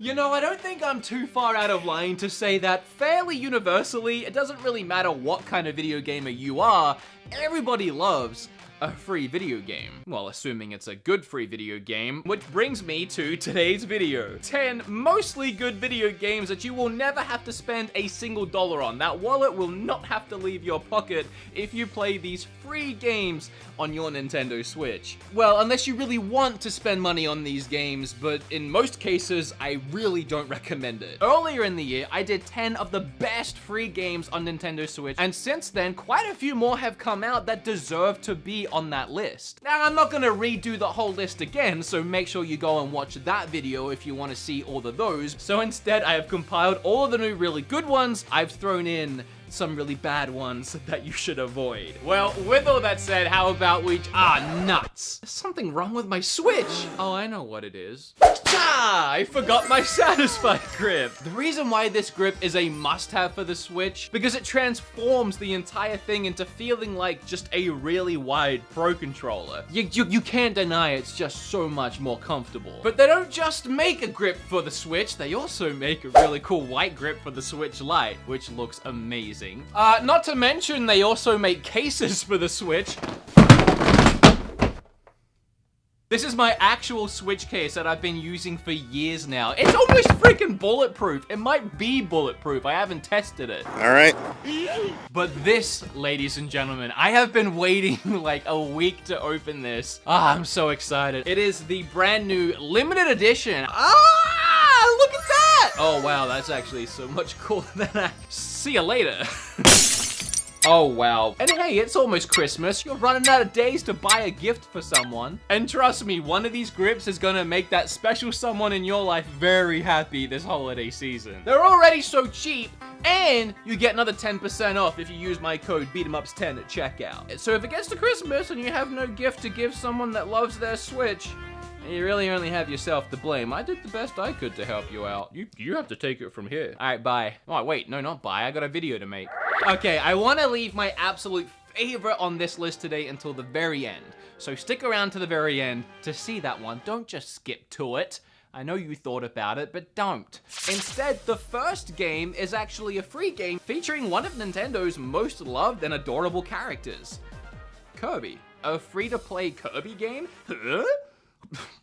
You know, I don't think I'm too far out of line to say that fairly universally, it doesn't really matter what kind of video gamer you are, everybody loves a free video game. Well, assuming it's a good free video game, which brings me to today's video. 10 mostly good video games that you will never have to spend a single dollar on. That wallet will not have to leave your pocket if you play these free games on your Nintendo Switch. Well, unless you really want to spend money on these games, but in most cases, I really don't recommend it. Earlier in the year, I did 10 of the best free games on Nintendo Switch, and since then, quite a few more have come out that deserve to be on that list. Now, I'm not gonna redo the whole list again, so make sure you go and watch that video if you want to see all of those. So instead, I have compiled all of the new really good ones. I've thrown in some really bad ones that you should avoid. Well, with all that said, how about we... nuts. There's something wrong with my Switch. Oh, I know what it is. I forgot my Satisfy grip. The reason why this grip is a must-have for the Switch, because it transforms the entire thing into feeling like just a really wide Pro Controller. You can't deny it's just so much more comfortable. But they don't just make a grip for the Switch, they also make a really cool white grip for the Switch Lite, which looks amazing. Not to mention, they also make cases for the Switch. This is my actual Switch case that I've been using for years now. It's almost freaking bulletproof. It might be bulletproof. I haven't tested it. All right. But this, ladies and gentlemen, I have been waiting like a week to open this. I'm so excited. It is the brand new limited edition. Look at that! Oh wow, that's actually so much cooler than I... See you later. Oh wow. And hey, it's almost Christmas. You're running out of days to buy a gift for someone. And trust me, one of these grips is gonna make that special someone in your life very happy this holiday season. They're already so cheap, and you get another 10% off if you use my code BeatEmUps10 at checkout. So if it gets to Christmas and you have no gift to give someone that loves their Switch, you really only have yourself to blame. I did the best I could to help you out. You have to take it from here. All right, bye. Oh, wait, no, not bye. I got a video to make. Okay, I want to leave my absolute favorite on this list today until the very end. So stick around to the very end to see that one. Don't just skip to it. I know you thought about it, but don't. Instead, the first game is actually a free game featuring one of Nintendo's most loved and adorable characters, Kirby. A free-to-play Kirby game? Huh?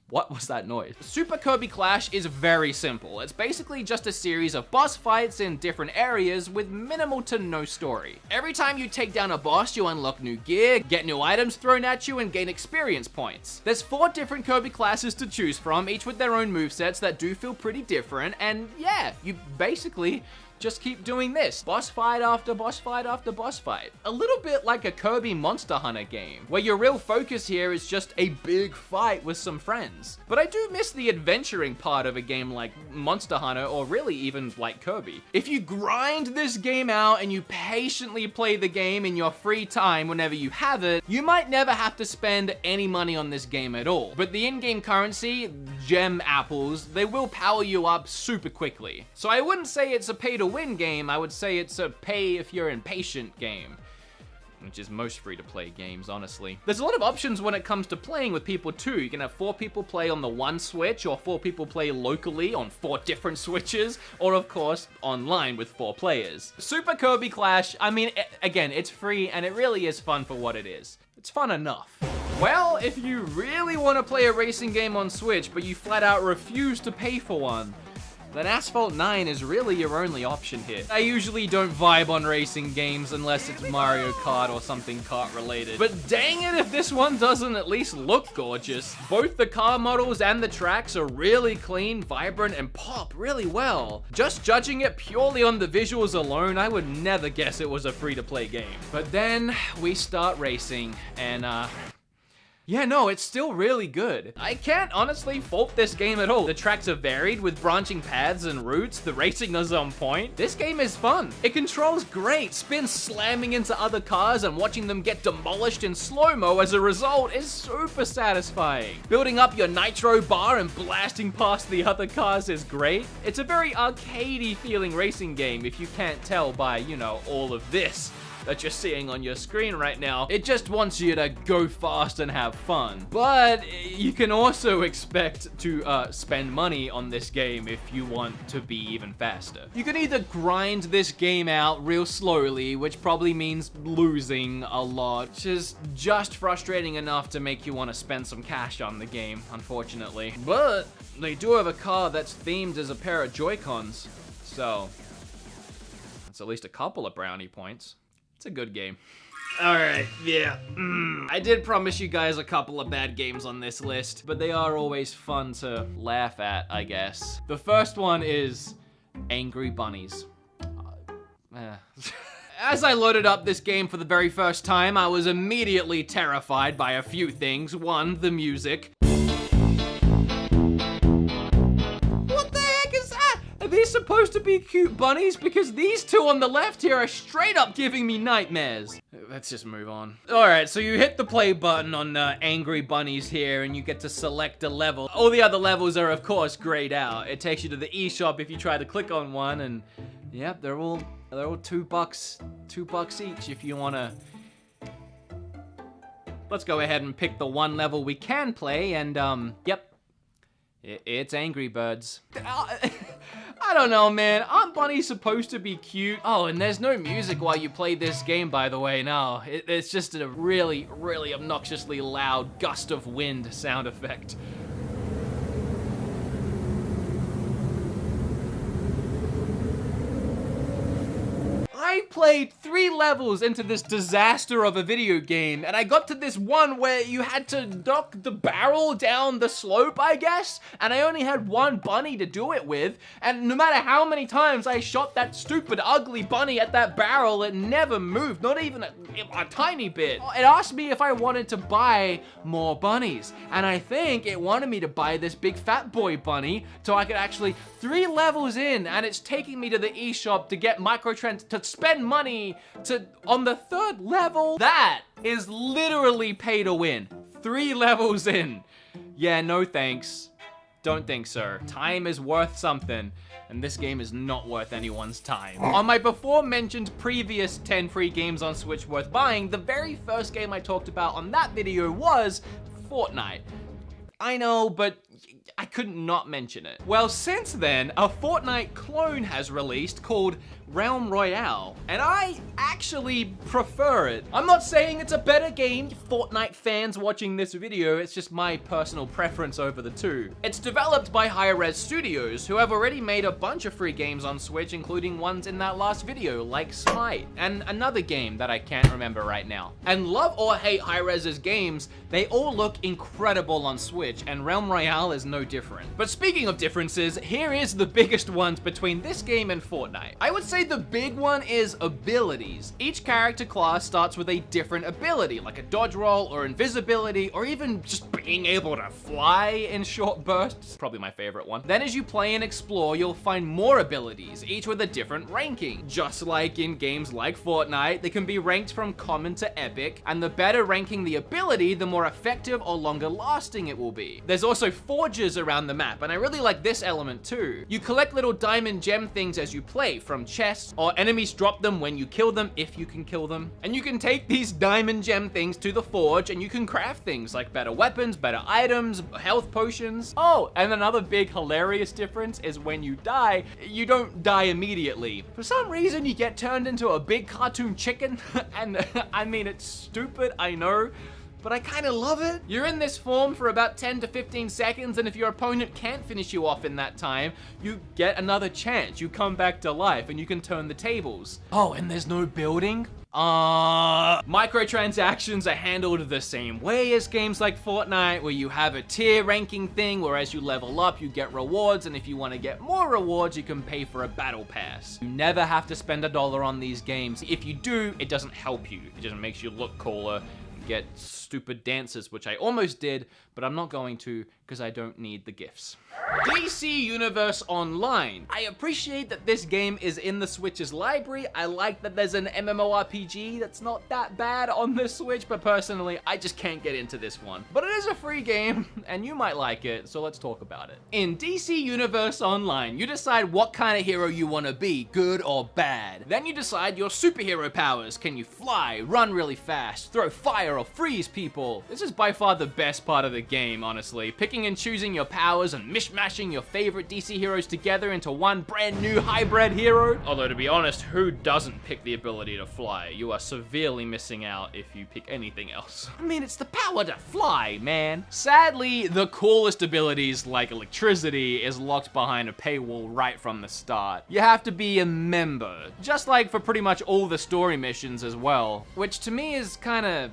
What was that noise? Super Kirby Clash is very simple. It's basically just a series of boss fights in different areas with minimal to no story. Every time you take down a boss, you unlock new gear, get new items thrown at you, and gain experience points. There's 4 different Kirby classes to choose from, each with their own movesets that do feel pretty different, and yeah, you basically just keep doing this. Boss fight after boss fight after boss fight. A little bit like a Kirby Monster Hunter game, where your real focus here is just a big fight with some friends. But I do miss the adventuring part of a game like Monster Hunter, or really even like Kirby. If you grind this game out and you patiently play the game in your free time whenever you have it, you might never have to spend any money on this game at all. But the in-game currency, gem apples, they will power you up super quickly. So I wouldn't say it's a pay-to-win game, I would say it's a pay if you're impatient game, which is most free-to-play games, honestly. There's a lot of options when it comes to playing with people too. You can have 4 people play on the one Switch, or 4 people play locally on 4 different Switches, or of course, online with 4 players. Super Kirby Clash, I mean, again, it's free and it really is fun for what it is. It's fun enough. Well, if you really want to play a racing game on Switch, but you flat out refuse to pay for one, then Asphalt 9 is really your only option here. I usually don't vibe on racing games unless it's Mario Kart or something kart related. But dang it if this one doesn't at least look gorgeous. Both the car models and the tracks are really clean, vibrant, and pop really well. Just judging it purely on the visuals alone, I would never guess it was a free-to-play game. But then we start racing, and yeah, no, it's still really good. I can't honestly fault this game at all. The tracks are varied with branching paths and routes. The racing is on point. This game is fun. It controls great. Spins slamming into other cars and watching them get demolished in slow-mo as a result is super satisfying. Building up your nitro bar and blasting past the other cars is great. It's a very arcadey feeling racing game if you can't tell by, you know, all of this. that you're seeing on your screen right now. It just wants you to go fast and have fun. But you can also expect to spend money on this game if you want to be even faster. You can either grind this game out real slowly, which probably means losing a lot, which is just frustrating enough to make you want to spend some cash on the game, unfortunately. But they do have a car that's themed as a pair of Joy-Cons, so that's at least a couple of brownie points. It's a good game. Alright, yeah. I did promise you guys a couple of bad games on this list, but they are always fun to laugh at, I guess. The first one is Angry Bunnies. As I loaded up this game for the very first time, I was immediately terrified by a few things. One, the music. Are these supposed to be cute bunnies? Because these two on the left here are straight up giving me nightmares. Let's just move on. All right, so you hit the play button on Angry Bunnies here and you get to select a level. All the other levels are of course grayed out. It takes you to the eShop if you try to click on one, and yep, they're all $2 each if you wanna. Let's go ahead and pick the one level we can play, and yep. It's Angry Birds. I don't know, man. Aren't bunnies supposed to be cute? Oh, and there's no music while you play this game, by the way. No, it's just a really, really obnoxiously loud gust of wind sound effect. I played 3 levels into this disaster of a video game, and I got to this one where you had to knock the barrel down the slope, I guess, and I only had one bunny to do it with, and no matter how many times I shot that stupid, ugly bunny at that barrel, it never moved, not even a tiny bit. It asked me if I wanted to buy more bunnies, and I think it wanted me to buy this big fat boy bunny so I could actually 3 levels in, and it's taking me to the eShop to get microtrans to spend money on the 3rd level. That is literally pay to win. 3 levels in. Yeah, no thanks. Don't think so. Time is worth something, and this game is not worth anyone's time. On my before mentioned previous 10 free games on Switch worth buying, the very first game I talked about on that video was Fortnite. I know, but I couldn't not mention it. Well, since then, a Fortnite clone has released called Realm Royale, and I actually prefer it. I'm not saying it's a better game, Fortnite fans watching this video, it's just my personal preference over the two. It's developed by Hi-Rez Studios, who have already made a bunch of free games on Switch, including ones in that last video, like Smite, and another game that I can't remember right now. And love or hate Hi-Rez's games, they all look incredible on Switch, and Realm Royale is no different. But speaking of differences, here is the biggest ones between this game and Fortnite. I would say the big one is abilities. Each character class starts with a different ability, like a dodge roll or invisibility, or even just being able to fly in short bursts. Probably my favorite one. Then as you play and explore, you'll find more abilities, each with a different ranking. Just like in games like Fortnite, they can be ranked from common to epic, and the better ranking the ability, the more effective or longer lasting it will be. There's also forges around the map, and I really like this element too. You collect little diamond gem things as you play, from chests, or enemies drop them when you kill them, if you can kill them. And you can take these diamond gem things to the forge, and you can craft things like better weapons, better items, health potions. Oh, and another big hilarious difference is when you die, you don't die immediately. For some reason, you get turned into a big cartoon chicken, and I mean, it's stupid, I know, but I kind of love it. You're in this form for about 10 to 15 seconds, and if your opponent can't finish you off in that time, you get another chance. You come back to life, and you can turn the tables. Oh, and there's no building? Microtransactions are handled the same way as games like Fortnite, where you have a tier ranking thing, where as you level up, you get rewards, and if you want to get more rewards, you can pay for a battle pass. You never have to spend $1 on these games. If you do, it doesn't help you. It just makes you look cooler, get stupid dances, which I almost did, but I'm not going to because I don't need the gifts. DC Universe Online. I appreciate that this game is in the Switch's library. I like that there's an MMORPG that's not that bad on the Switch, but personally, I just can't get into this one. But it is a free game, and you might like it, so let's talk about it. In DC Universe Online, you decide what kind of hero you want to be, good or bad. Then you decide your superhero powers. Can you fly, run really fast, throw fire, or freeze people? This is by far the best part of the game, honestly. Picking and choosing your powers and mishmashing your favorite DC heroes together into one brand new hybrid hero. Although, to be honest, who doesn't pick the ability to fly? You are severely missing out if you pick anything else. I mean, it's the power to fly, man. Sadly, the coolest abilities like electricity is locked behind a paywall right from the start. You have to be a member, just like for pretty much all the story missions as well, which to me is kinda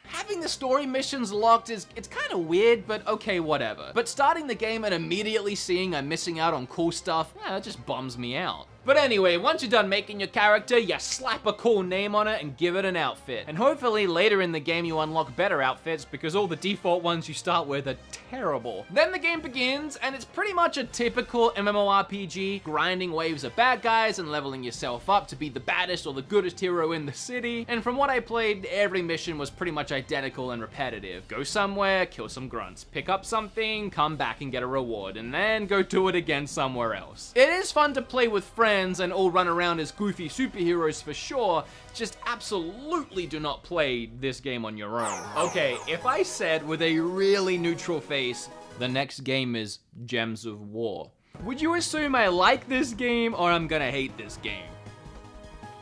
Having the story missions locked it's kind of weird, but okay, whatever. But starting the game and immediately seeing I'm missing out on cool stuff, that just bums me out. But anyway, once you're done making your character, you slap a cool name on it and give it an outfit. And hopefully later in the game you unlock better outfits because all the default ones you start with are terrible. Then the game begins and it's pretty much a typical MMORPG, grinding waves of bad guys and leveling yourself up to be the baddest or the goodest hero in the city. And from what I played, every mission was pretty much identical and repetitive. Go somewhere, kill some grunts, pick up something, come back and get a reward, and then go do it again somewhere else. It is fun to play with friends and all run around as goofy superheroes for sure, just absolutely do not play this game on your own. Okay, if I said with a really neutral face, the next game is Gems of War, would you assume I like this game or I'm gonna hate this game?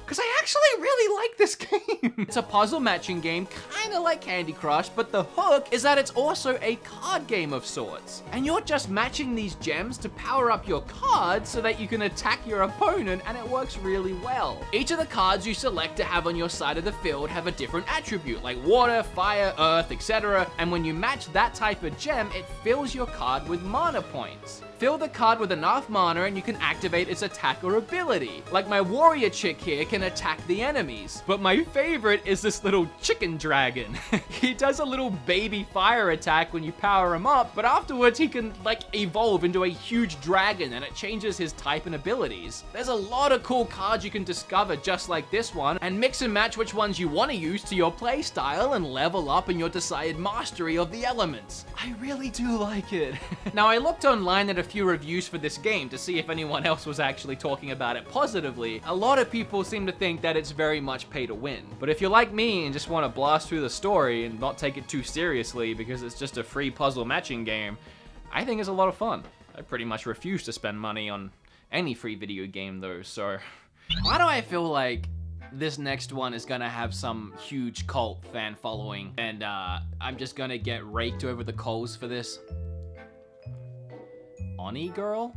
Because I actually really like this game. It's a puzzle matching game, kind of like Candy Crush, but the hook is that it's also a card game of sorts. And you're just matching these gems to power up your cards so that you can attack your opponent, and it works really well. Each of the cards you select to have on your side of the field have a different attribute, like water, fire, earth, etc. And when you match that type of gem, it fills your card with mana points. Fill the card with enough mana and you can activate its attack or ability. Like my warrior chick here can attack the enemies. But my favorite is this little chicken dragon. He does a little baby fire attack when you power him up, but afterwards he can like evolve into a huge dragon and it changes his type and abilities. There's a lot of cool cards you can discover just like this one and mix and match which ones you want to use to your playstyle and level up in your desired mastery of the elements. I really do like it. Now I looked online at a few reviews for this game to see if anyone else was actually talking about it positively. A lot of people seem to think that it's very much pay to win. But if you're like me and just want to blast through the story and not take it too seriously because it's just a free puzzle matching game, I think it's a lot of fun. I pretty much refuse to spend money on any free video game though, so why do I feel like this next one is gonna have some huge cult fan following and I'm just gonna get raked over the coals for this? Oni Girl?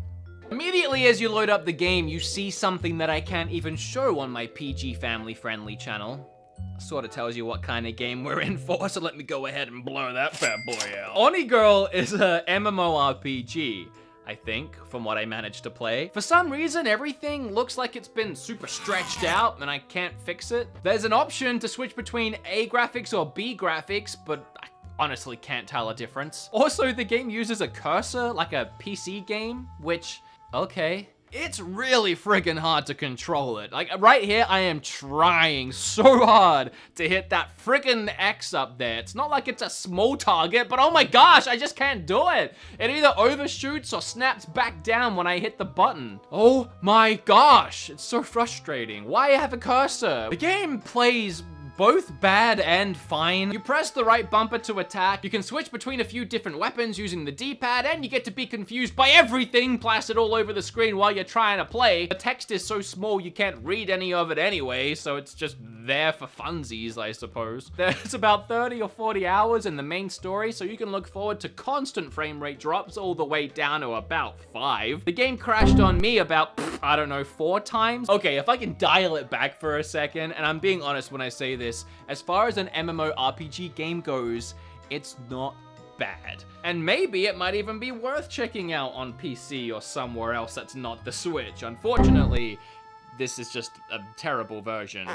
Immediately as you load up the game, you see something that I can't even show on my PG family-friendly channel. Sort of tells you what kind of game we're in for, so let me go ahead and blow that bad boy out. Oni Girl is a MMORPG, I think, from what I managed to play. For some reason, everything looks like it's been super stretched out and I can't fix it. There's an option to switch between A graphics or B graphics, but I honestly can't tell a difference. Also, the game uses a cursor like a PC game, which, okay. It's really friggin' hard to control it. Like, right here, I am trying so hard to hit that friggin' X up there. It's not like it's a small target, but oh my gosh, I just can't do it. It either overshoots or snaps back down when I hit the button. Oh my gosh, it's so frustrating. Why have a cursor? The game plays both bad and fine. You press the right bumper to attack, you can switch between a few different weapons using the D-pad, and you get to be confused by everything plastered all over the screen while you're trying to play. The text is so small you can't read any of it anyway, so it's just there for funsies, I suppose. There's about 30 or 40 hours in the main story, so you can look forward to constant frame rate drops all the way down to about 5. The game crashed on me about, I don't know, 4 times. Okay, if I can dial it back for a second, and I'm being honest when I say this, as far as an MMORPG game goes, it's not bad. And maybe it might even be worth checking out on PC or somewhere else that's not the Switch. Unfortunately, this is just a terrible version.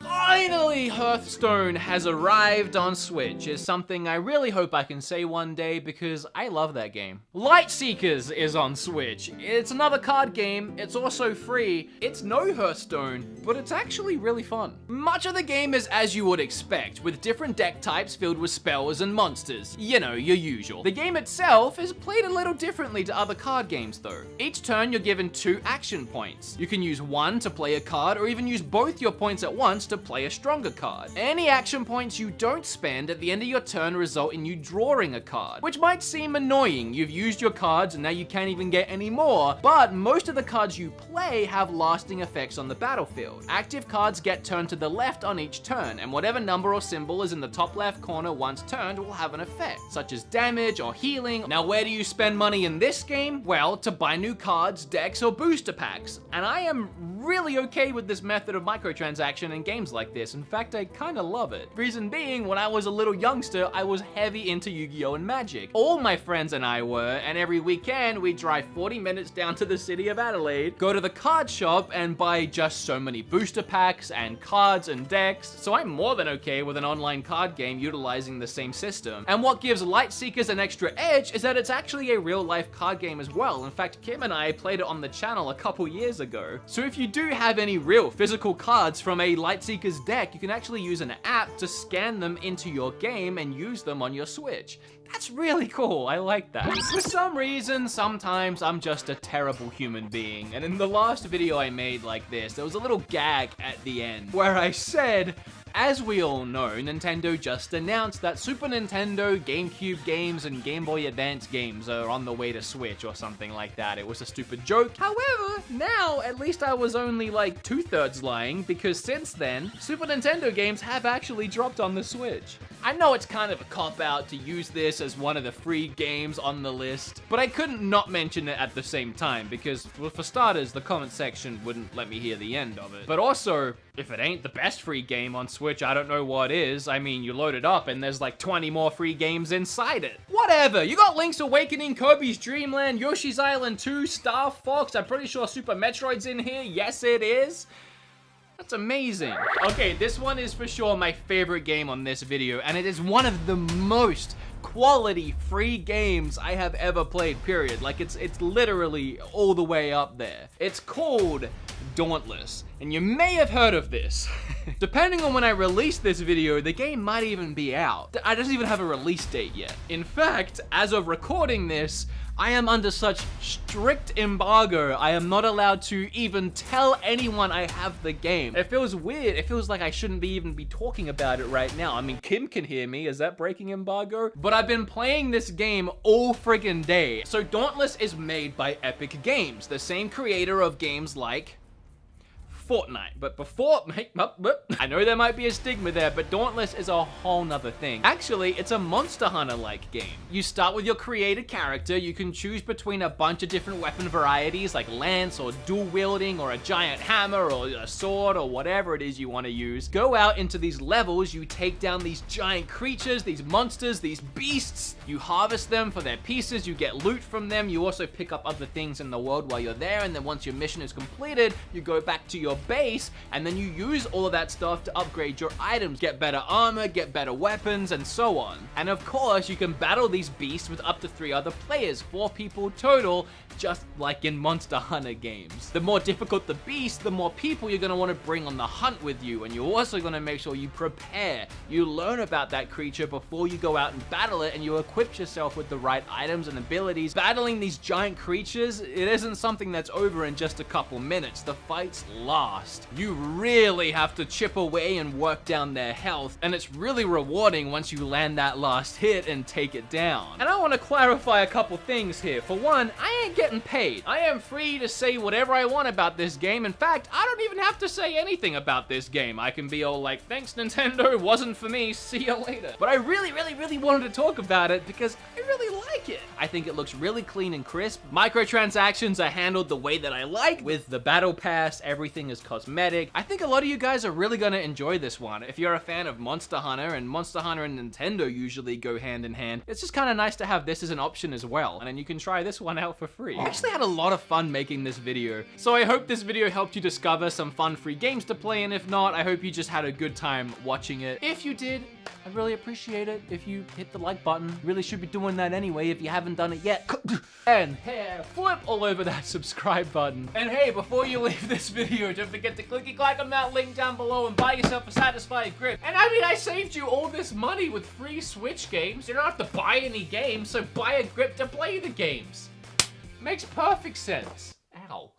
Finally, Hearthstone has arrived on Switch. Is something I really hope I can say one day because I love that game. Lightseekers is on Switch. It's another card game. It's also free. It's no Hearthstone, but it's actually really fun. Much of the game is as you would expect, with different deck types filled with spells and monsters. You know, your usual. The game itself is played a little differently to other card games though. Each turn you're given 2 action points. You can use one to play a card or even use both your points at once to play a stronger card. Any action points you don't spend at the end of your turn result in you drawing a card, which might seem annoying. You've used your cards and now you can't even get any more, but most of the cards you play have lasting effects on the battlefield. Active cards get turned to the left on each turn, and whatever number or symbol is in the top left corner once turned will have an effect, such as damage or healing. Now, where do you spend money in this game? Well, to buy new cards, decks, or booster packs. And I am really okay with this method of microtransaction in games like this. In fact, I kinda love it. Reason being, when I was a little youngster, I was heavy into Yu-Gi-Oh! And Magic. All my friends and I were, and every weekend we'd drive 40 minutes down to the city of Adelaide, go to the card shop, and buy just so many booster packs and cards and decks. So I'm more than okay with an online card game utilizing the same system. And what gives Lightseekers an extra edge is that it's actually a real-life card game as well. In fact, Kim and I played it on the channel a couple years ago. So if you do have any real physical cards from a Lightseekers deck, you can actually use an app to scan them into your game and use them on your Switch. That's really cool, I like that. For some reason, sometimes I'm just a terrible human being, and in the last video I made like this, there was a little gag at the end where I said, as we all know, Nintendo just announced that Super Nintendo, GameCube games, and Game Boy Advance games are on the way to Switch or something like that. It was a stupid joke. However, now, at least I was only like 2/3 lying, because since then, Super Nintendo games have actually dropped on the Switch. I know it's kind of a cop-out to use this as one of the free games on the list, but I couldn't not mention it at the same time, because, well, for starters, the comment section wouldn't let me hear the end of it. But also, if it ain't the best free game on Switch, I don't know what is. I mean, you load it up and there's like 20 more free games inside it. Whatever, you got Link's Awakening, Kirby's Dream Land, Yoshi's Island 2, Star Fox, I'm pretty sure Super Metroid's in here. Yes, it is. That's amazing. Okay, this one is for sure my favorite game on this video, and it is one of the most quality free games I have ever played, period. Like, it's literally all the way up there. It's called Dauntless, and you may have heard of this. Depending on when I release this video, the game might even be out. I don't even have a release date yet. In fact, as of recording this, I am under such strict embargo, I am not allowed to even tell anyone I have the game. It feels weird. It feels like I shouldn't even be talking about it right now. I mean, Kim can hear me. Is that breaking embargo? But I've been playing this game all friggin' day. So Dauntless is made by Epic Games, the same creator of games like Fortnite. But before, I know there might be a stigma there, but Dauntless is a whole nother thing. Actually, it's a Monster Hunter-like game. You start with your created character. You can choose between a bunch of different weapon varieties like lance or dual wielding or a giant hammer or a sword or whatever it is you want to use. Go out into these levels, you take down these giant creatures, these monsters, these beasts. You harvest them for their pieces, you get loot from them. You also pick up other things in the world while you're there, and then once your mission is completed, you go back to your base, and then you use all of that stuff to upgrade your items, get better armor, get better weapons, and so on. And of course, you can battle these beasts with up to 3 other players, 4 people total, just like in Monster Hunter games. The more difficult the beast, the more people you're going to want to bring on the hunt with you, and you're also going to make sure you prepare. You learn about that creature before you go out and battle it, and you equip yourself with the right items and abilities. Battling these giant creatures, it isn't something that's over in just a couple minutes. The fights last. You really have to chip away and work down their health, and it's really rewarding once you land that last hit and take it down. And I want to clarify a couple things here. For one, I ain't getting paid. I am free to say whatever I want about this game. In fact, I don't even have to say anything about this game. I can be all like, thanks Nintendo, wasn't for me, see you later. But I really wanted to talk about it because I really like like it. I think it looks really clean and crisp. Microtransactions are handled the way that I like. With the battle pass, everything is cosmetic. I think a lot of you guys are really gonna enjoy this one. If you're a fan of Monster Hunter, and Monster Hunter and Nintendo usually go hand in hand, it's just kind of nice to have this as an option as well. And then you can try this one out for free. I actually had a lot of fun making this video. So I hope this video helped you discover some fun free games to play, and if not, I hope you just had a good time watching it. If you did, I'd really appreciate it if you hit the like button. You really should be doing that anyway if you haven't done it yet. And hey, flip all over that subscribe button. And hey, before you leave this video, don't forget to clicky-clack on that link down below and buy yourself a Satisfyer grip. And I mean, I saved you all this money with free Switch games. You don't have to buy any games, so buy a grip to play the games. Makes perfect sense. Ow.